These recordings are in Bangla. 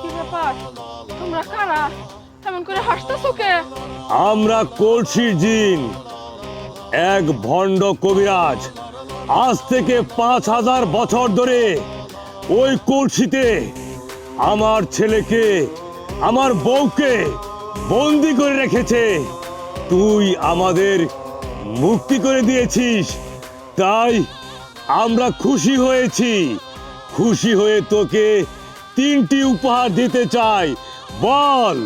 কি ব্যাপার, তোমরা কারা? এমন করে হাসতেছো কে? আমরা কলসির জিন, এক ভণ্ড কবিরাজ। আজ থেকে 5000 বছর ধরে ওই কলসিতে আমার ছেলেকে, আমার বউকে বন্দি করে রেখেছে। তুই আমাদের মুক্তি করে দিয়েছিস, তাই আমরা খুশি হয়েছি। খুশি হয়ে তোকে 3টি উপহার দিতে চাই। বল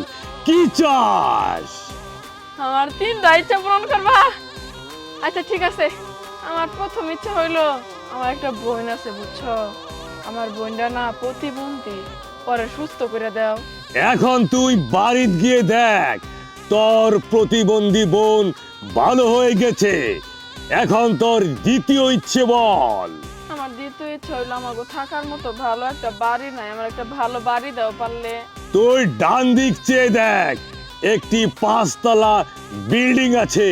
কি চাস? আমার 3টা ইচ্ছা পূরণ করবা? আচ্ছা ঠিক আছে, আমার প্রথম ইচ্ছা হইলো, আমার একটা বোন আছে বুঝছো, আমার বোনটা না প্রতিবন্ধী, পরে সুস্থ করে দাও। এখন তুই বাড়িতে গিয়ে দেখ, তোর প্রতিবন্ধী বোন ভালো হয়ে গেছে। এখন তোর দ্বিতীয় ইচ্ছে বল। আমার দ্বিতীয় ইচ্ছা হইলো, আমাকে থাকার মতো ভালো একটা বাড়ি নাই, আমার একটা ভালো বাড়ি দাও পারলে। তুই ডান দিক চেয়ে দেখ, একটি 5 তলা বিল্ডিং আছে,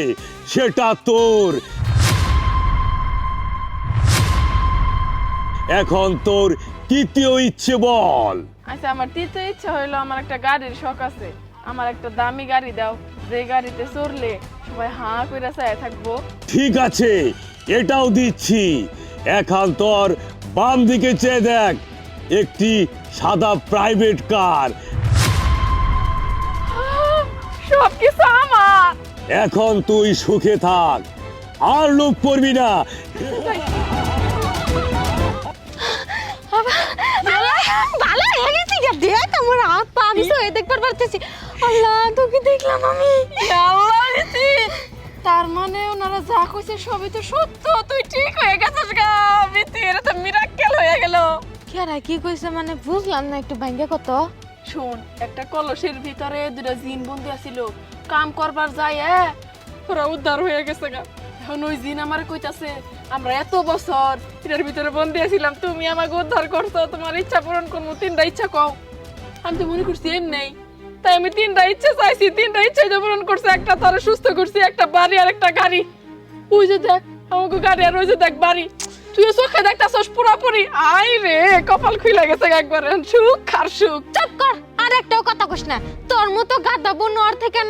সেটা তোর। এখন তোর তৃতীয় ইচ্ছে বল। আচ্ছা, আমার তৃতীয় ইচ্ছা হইলো, আমার একটা গাড়ির শখ আছে, আমার একটা দামি গাড়ি দাও, যে গাড়িতে চড়লে সবাই হাঁ করে চায় থাকবো। ঠিক আছে, এটাও দিচ্ছি। এখন তোর বাম দিকে চেয়ে দেখ, একটি সাদা প্রাইভেট কার। সব কিছু আমার। এখন তুই সুখে থাক, আর লোভ করবি না। ভালো হয়ে গেছি গা, দেখ আমার হাত পা আমি সয়ে দেখবার পারতেছি। আল্লাহ, তোকে দেখলাম আমি। আল্লাহ রে, তার মানে ওনারা যা কইছে সবই তো সত্য, তুই ঠিক হয়ে গেছিস গা। বিতি, এটা তো মিরাক্কেল হয়ে গেল। কেরা কি কইছে মানে বুঝলাম না, একটু ভাঙ্গা কত। শোন, একটা কলসের ভিতরে 2টা জিন বন্দি আছিল, কাম করবার যায় ওরা উদ্ধার হয়ে গেছে গা। এখন ওই জিন আমার কইতাছে, আমরা এত বছর এটার ভিতরে বন্দি আছিলাম, তুমি আমাকে উদ্ধার করছো, তোমার ইচ্ছা পূরণ করবো, 3টা ইচ্ছা কও। আমি তো মনে করছি এম নেই, তাই আমি 3টা ইচ্ছা চাইছি, 3টা ইচ্ছা পূরণ করছে। একটা তারা সুস্থ করছি, একটা বাড়ি আর একটা গাড়ি। ওই যে দেখ আমাকে গাড়ি, আর ওই যে দেখ বাড়ি। তুই চোখে দেখতাছস পুরাপুরি। আই রে, কপাল খুলে গেছে একবার, সুখ আর সুখ। চুপ কর, আর একটাও কথা কইস না। তোর মতো গাধা বোন ওর থেকে না